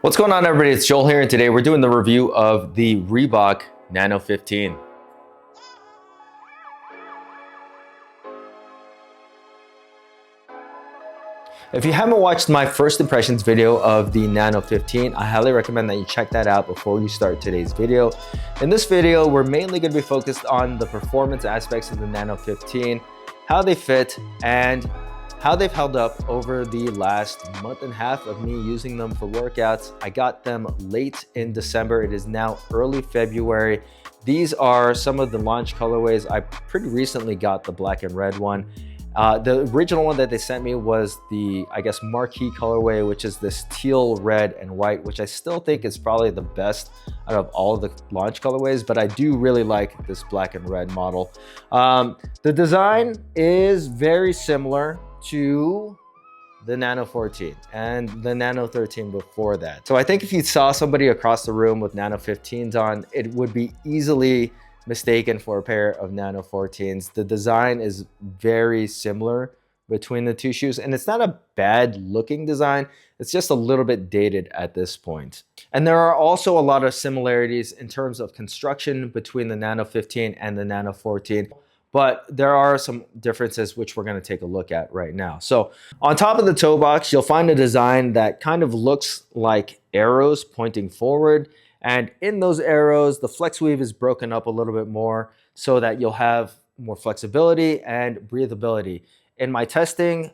What's going on, everybody? It's Joel here, and today we're doing the review of the Reebok Nano 15. If you haven't watched my first impressions video of the Nano 15, I highly recommend that you check that out before you start today's video. In this video, we're mainly going to be focused on the performance aspects of the Nano 15, how they fit, and how they've held up over the last month and a half of me using them for workouts. I got them late in December. It is now early February. These are some of the launch colorways. I pretty recently got the black and red one. The original one that they sent me was the, marquee colorway, which is this teal, red, and white, which I still think is probably the best out of all of the launch colorways, but I do really like this black and red model. The design is very similar to the Nano 14 and the Nano 13 before that. So I think if you saw somebody across the room with Nano 15s on, it would be easily mistaken for a pair of Nano 14s. The design is very similar between the two shoes, and it's not a bad looking design. It's just a little bit dated at this point. And there are also a lot of similarities in terms of construction between the Nano 15 and the Nano 14. But there are some differences which we're going to take a look at right now. So on top of the toe box, you'll find a design that kind of looks like arrows pointing forward. And in those arrows, the flex weave is broken up a little bit more so that you'll have more flexibility and breathability. In my testing,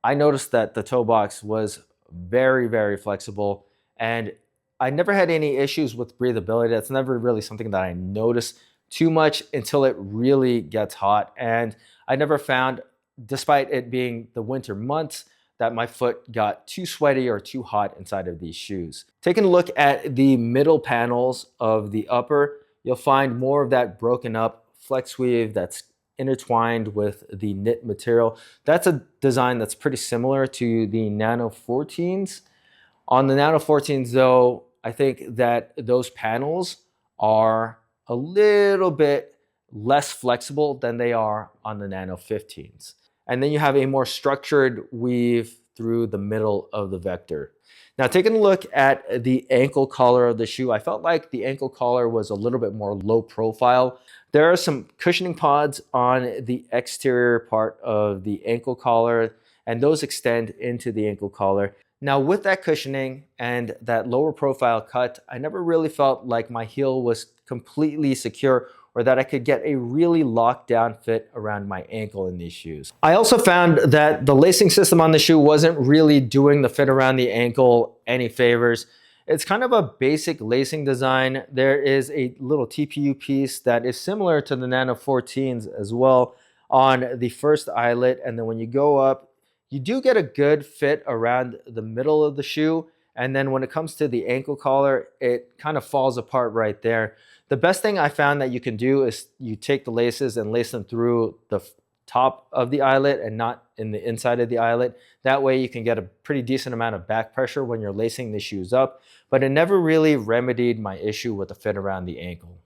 I noticed that the toe box was very, very flexible, and I never had any issues with breathability. That's never really something that I noticed too much until it really gets hot. And I never found, despite it being the winter months, that my foot got too sweaty or too hot inside of these shoes. Taking a look at the middle panels of the upper, you'll find more of that broken up flex weave that's intertwined with the knit material. That's a design that's pretty similar to the Nano 14s. On the Nano 14s though, I think that those panels are a little bit less flexible than they are on the Nano 15s. And then you have a more structured weave through the middle of the vector. Now, taking a look at the ankle collar of the shoe, I felt like the ankle collar was a little bit more low profile. There are some cushioning pods on the exterior part of the ankle collar, and those extend into the ankle collar. Now, with that cushioning and that lower profile cut, I never really felt like my heel was completely secure or that I could get a really locked down fit around my ankle in these shoes. I also found that the lacing system on the shoe wasn't really doing the fit around the ankle any favors. It's kind of a basic lacing design. There is a little TPU piece that is similar to the Nano 14s as well on the first eyelet, and then when you go up, you do get a good fit around the middle of the shoe. And then when it comes to the ankle collar, it kind of falls apart right there. The best thing I found that you can do is you take the laces and lace them through the top of the eyelet and not in the inside of the eyelet. That way you can get a pretty decent amount of back pressure when you're lacing the shoes up. But it never really remedied my issue with the fit around the ankle.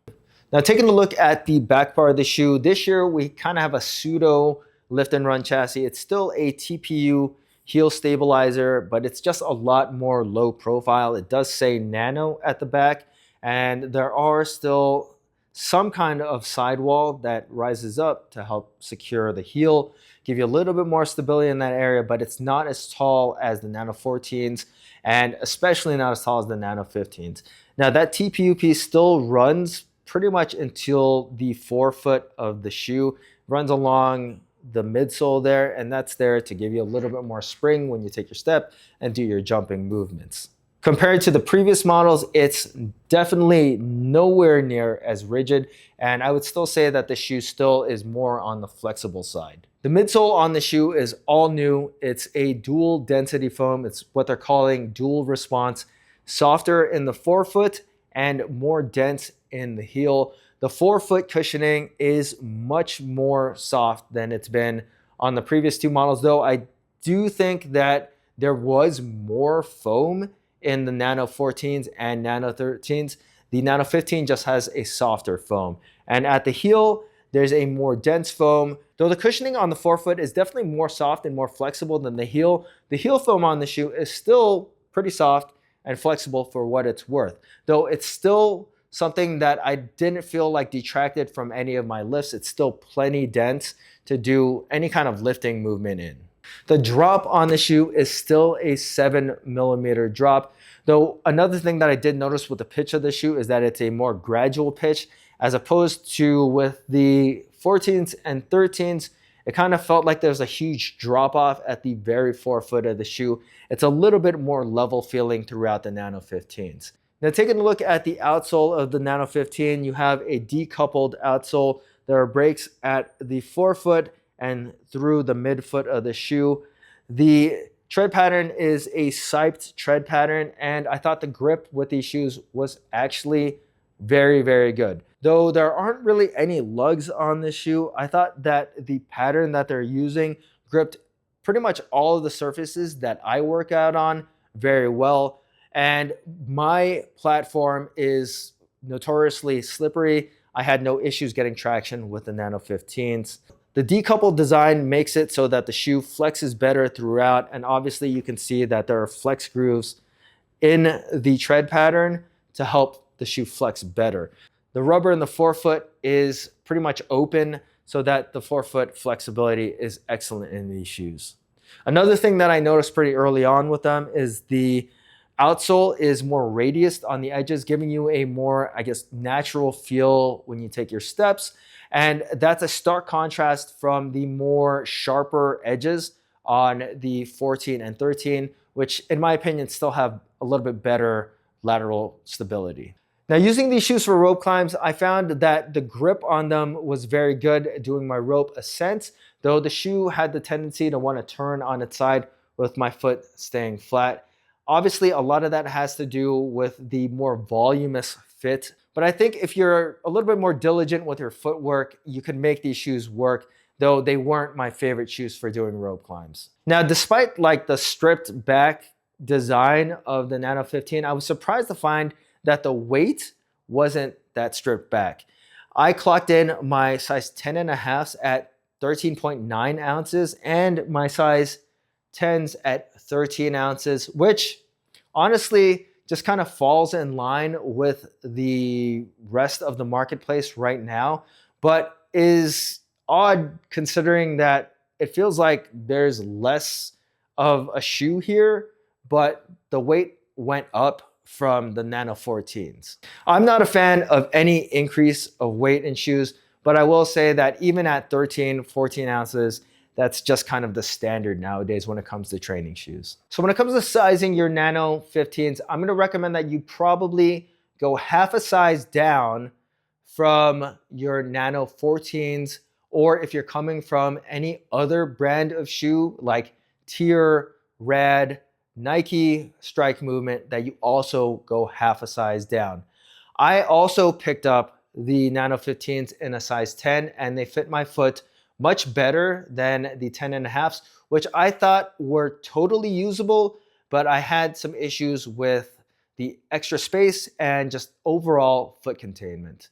Now, taking a look at the back part of the shoe, this year we kind of have a pseudo lift and run chassis. It's still a TPU heel stabilizer, but it's just a lot more low profile. It does say Nano at the back, and there are still some kind of sidewall that rises up to help secure the heel, give you a little bit more stability in that area, but it's not as tall as the Nano 14s, and especially not as tall as the Nano 15s. Now, that TPU piece still runs pretty much until the forefoot of the shoe, runs along the midsole there, and that's there to give you a little bit more spring when you take your step and do your jumping movements. Compared to the previous models, it's definitely nowhere near as rigid, and I would still say that the shoe still is more on the flexible side. The midsole on the shoe is all new. It's a dual density foam. It's what they're calling dual response, softer in the forefoot and more dense in the heel. The forefoot cushioning is much more soft than it's been on the previous two models, though I do think that there was more foam in the Nano 14s and Nano 13s. The Nano 15 just has a softer foam. And at the heel, there's a more dense foam. Though the cushioning on the forefoot is definitely more soft and more flexible than the heel foam on the shoe is still pretty soft, and flexible for what it's worth. Though it's still something that I didn't feel like detracted from any of my lifts. It's still plenty dense to do any kind of lifting movement in. The drop on the shoe is still a 7mm drop. Though another thing that I did notice with the pitch of the shoe is that it's a more gradual pitch as opposed to with the 14s and 13s. It kind of felt like there's a huge drop off at the very forefoot of the shoe. It's a little bit more level feeling throughout the Nano 15s. Now taking a look at the outsole of the Nano 15, you have a decoupled outsole. There are brakes at the forefoot and through the midfoot of the shoe. The tread pattern is a siped tread pattern, and I thought the grip with these shoes was actually very, very good. Though there aren't really any lugs on this shoe, I thought that the pattern that they're using gripped pretty much all of the surfaces that I work out on very well. And my platform is notoriously slippery. I had no issues getting traction with the Nano 15s. The decoupled design makes it so that the shoe flexes better throughout, and obviously you can see that there are flex grooves in the tread pattern to help the shoe flex better. The rubber in the forefoot is pretty much open so that the forefoot flexibility is excellent in these shoes. Another thing that I noticed pretty early on with them is the outsole is more radiused on the edges, giving you a more, I guess, natural feel when you take your steps. And that's a stark contrast from the more sharper edges on the 14 and 13, which in my opinion still have a little bit better lateral stability. Now, using these shoes for rope climbs, I found that the grip on them was very good doing my rope ascents, though the shoe had the tendency to want to turn on its side with my foot staying flat. Obviously, a lot of that has to do with the more voluminous fit, but I think if you're a little bit more diligent with your footwork, you can make these shoes work, though they weren't my favorite shoes for doing rope climbs. Now, despite like the stripped back design of the Nano 15, I was surprised to find that the weight wasn't that stripped back. I clocked in my size 10.5s at 13.9 ounces and my size 10s at 13 ounces, which honestly just kind of falls in line with the rest of the marketplace right now, but is odd considering that it feels like there's less of a shoe here, but the weight went up from the Nano 14s. I'm not a fan of any increase of weight in shoes, but I will say that even at 13, 14 ounces, that's just kind of the standard nowadays when it comes to training shoes. So when it comes to sizing your Nano 15s, I'm gonna recommend that you probably go half a size down from your Nano 14s, or if you're coming from any other brand of shoe like Tier, Rad, Nike, Strike Movement, that you also go half a size down. I also picked up the Nano 15s in a size 10 and they fit my foot much better than the 10.5s, which I thought were totally usable, but I had some issues with the extra space and just overall foot containment.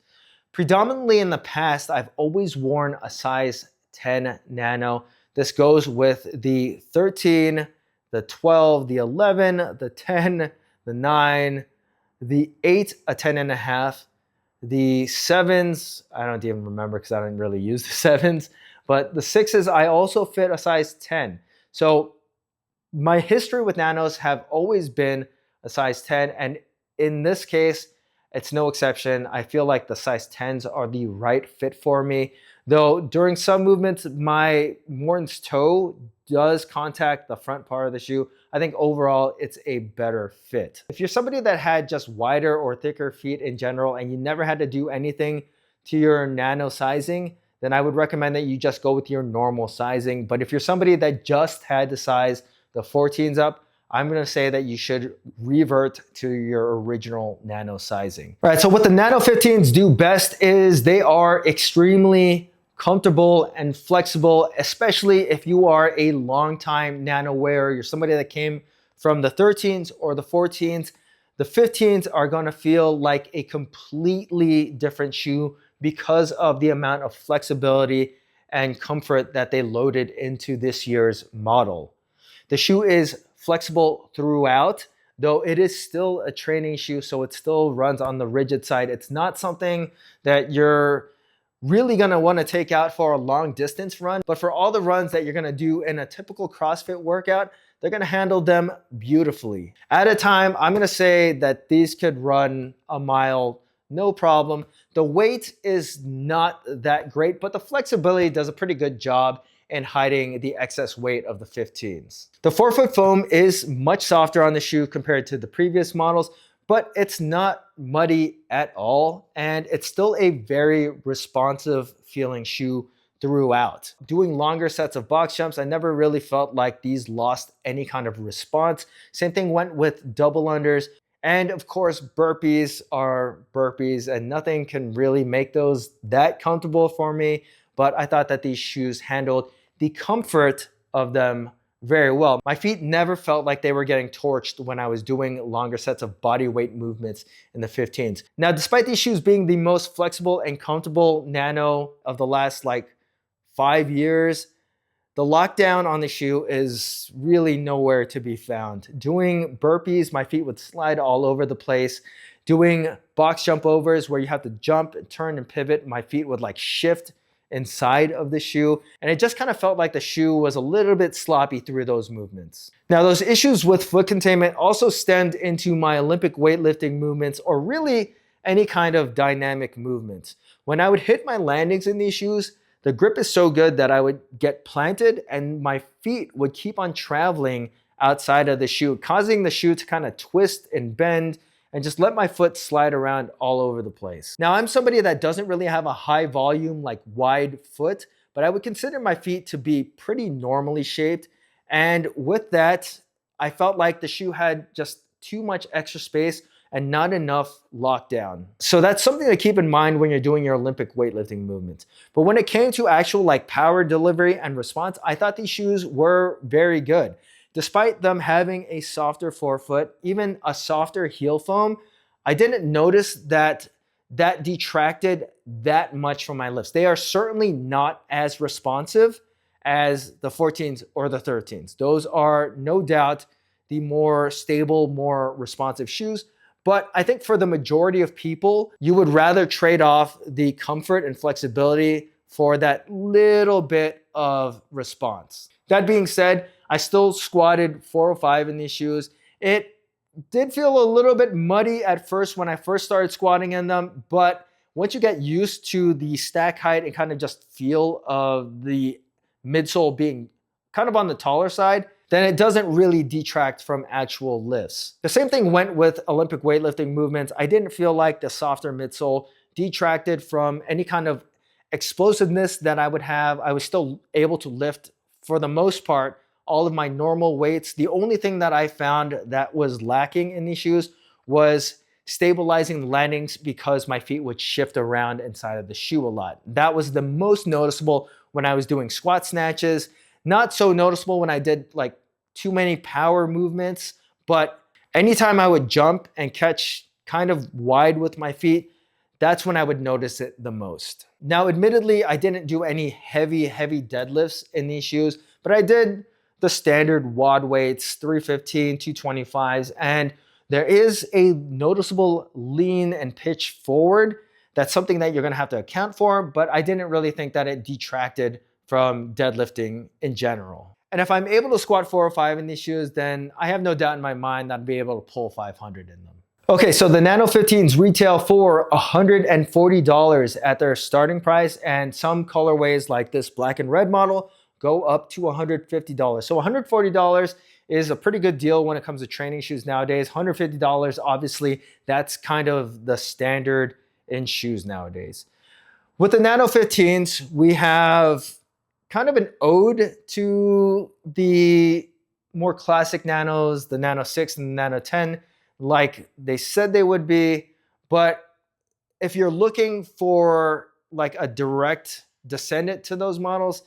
Predominantly in the past, I've always worn a size 10 Nano. This goes with the 13, the 12, the 11, the 10, the 9, the 8, a 10.5, the 7s, I don't even remember because I don't really use the 7s, but the 6s, I also fit a size 10. So my history with Nanos have always been a size 10, and in this case, it's no exception. I feel like the size 10s are the right fit for me. Though during some movements, my Morton's toe does contact the front part of the shoe. I think overall it's a better fit. If you're somebody that had just wider or thicker feet in general and you never had to do anything to your Nano sizing, then I would recommend that you just go with your normal sizing. But if you're somebody that just had to size the 14s up, I'm gonna say that you should revert to your original Nano sizing. All right, so what the Nano 15s do best is they are extremely comfortable and flexible, especially if you are a longtime Nano wearer. You're somebody that came from the 13s or the 14s. The 15s are gonna feel like a completely different shoe because of the amount of flexibility and comfort that they loaded into this year's model. The shoe is flexible throughout, though it is still a training shoe, so it still runs on the rigid side. It's not something that you're really gonna wanna take out for a long distance run, but for all the runs that you're gonna do in a typical CrossFit workout, they're gonna handle them beautifully. At a time, I'm gonna say that these could run a mile, no problem. The weight is not that great, but the flexibility does a pretty good job in hiding the excess weight of the 15s. The forefoot foam is much softer on the shoe compared to the previous models, but it's not muddy at all, and it's still a very responsive feeling shoe throughout. Doing longer sets of box jumps, I never really felt like these lost any kind of response. Same thing went with double unders. And of course, burpees are burpees, and nothing can really make those that comfortable for me. But I thought that these shoes handled the comfort of them very well. My feet never felt like they were getting torched when I was doing longer sets of body weight movements in the 15s. Now, despite these shoes being the most flexible and comfortable Nano of the last 5 years, the lockdown on the shoe is really nowhere to be found. Doing burpees, my feet would slide all over the place. Doing box jump overs where you have to jump, turn, and pivot, my feet would shift inside of the shoe. And it just kind of felt like the shoe was a little bit sloppy through those movements. Now, those issues with foot containment also stemmed into my Olympic weightlifting movements, or really any kind of dynamic movements. When I would hit my landings in these shoes, the grip is so good that I would get planted and my feet would keep on traveling outside of the shoe, causing the shoe to kind of twist and bend and just let my foot slide around all over the place. Now, I'm somebody that doesn't really have a high volume, wide foot, but I would consider my feet to be pretty normally shaped. And with that, I felt like the shoe had just too much extra space and not enough lockdown. So that's something to keep in mind when you're doing your Olympic weightlifting movements. But when it came to actual power delivery and response, I thought these shoes were very good. Despite them having a softer forefoot, even a softer heel foam, I didn't notice that detracted that much from my lifts. They are certainly not as responsive as the 14s or the 13s. Those are no doubt the more stable, more responsive shoes. But I think for the majority of people, you would rather trade off the comfort and flexibility for that little bit of response. That being said, I still squatted 405 in these shoes. It did feel a little bit muddy at first when I first started squatting in them, but once you get used to the stack height and kind of just feel of the midsole being kind of on the taller side, then it doesn't really detract from actual lifts. The same thing went with Olympic weightlifting movements. I didn't feel like the softer midsole detracted from any kind of explosiveness that I would have. I was still able to lift, for the most part, all of my normal weights. The only thing that I found that was lacking in these shoes was stabilizing the landings, because my feet would shift around inside of the shoe a lot. That was the most noticeable when I was doing squat snatches. Not so noticeable when I did too many power movements, but anytime I would jump and catch kind of wide with my feet, that's when I would notice it the most. Now, admittedly, I didn't do any heavy deadlifts in these shoes, but I did the standard WOD weights, 315, 225s, and there is a noticeable lean and pitch forward. That's something that you're gonna have to account for, but I didn't really think that it detracted from deadlifting in general. And if I'm able to squat 405 in these shoes, then I have no doubt in my mind that I'd be able to pull 500 in them. Okay, so the Nano 15s retail for $140 at their starting price, and some colorways like this black and red model go up to $150. So $140 is a pretty good deal when it comes to training shoes nowadays. $150, obviously, that's kind of the standard in shoes nowadays. With the Nano 15s, we have kind of an ode to the more classic Nanos, the Nano 6 and the Nano 10, like they said they would be. But if you're looking for a direct descendant to those models,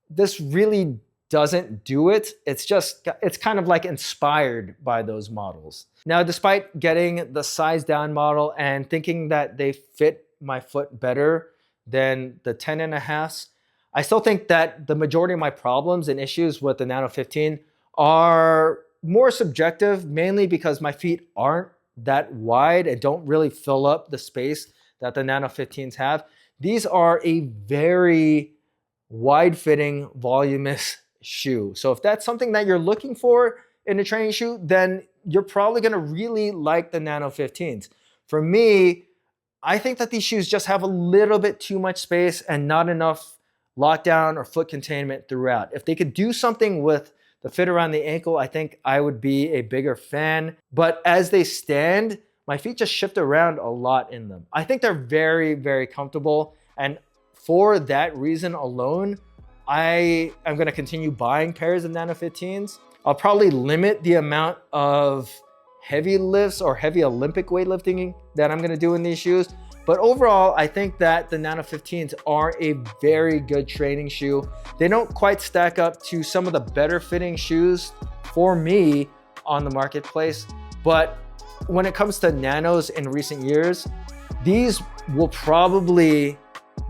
this really doesn't do it. It's kind of inspired by those models. Now, despite getting the size down model and thinking that they fit my foot better than the 10.5s, I still think that the majority of my problems and issues with the Nano 15 are more subjective, mainly because my feet aren't that wide and don't really fill up the space that the Nano 15s have. These are a very wide-fitting, voluminous shoe. So if that's something that you're looking for in a training shoe, then you're probably gonna really like the Nano 15s. For me, I think that these shoes just have a little bit too much space and not enough lockdown or foot containment throughout. If they could do something with the fit around the ankle, I think I would be a bigger fan. But as they stand, my feet just shift around a lot in them. I think they're very, very comfortable. And for that reason alone, I am gonna continue buying pairs of Nano 15s. I'll probably limit the amount of heavy lifts or heavy Olympic weightlifting that I'm gonna do in these shoes. But overall, I think that the Nano 15s are a very good training shoe. They don't quite stack up to some of the better fitting shoes for me on the marketplace. But when it comes to Nanos in recent years, these will probably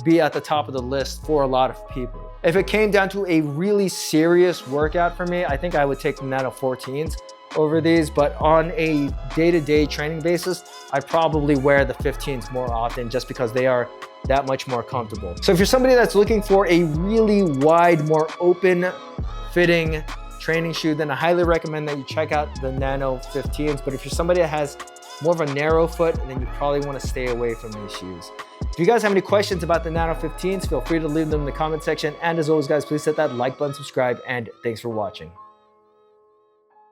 be at the top of the list for a lot of people. If it came down to a really serious workout for me, I think I would take the Nano 14s over these, but on a day-to-day training basis, I probably wear the 15s more often just because they are that much more comfortable. So if you're somebody that's looking for a really wide, more open fitting training shoe, then I highly recommend that you check out the Nano 15s. But if you're somebody that has more of a narrow foot, then you probably want to stay away from these shoes. If you guys have any questions about the Nano 15s, feel free to leave them in the comment section. And as always, guys, please hit that like button, subscribe, and thanks for watching.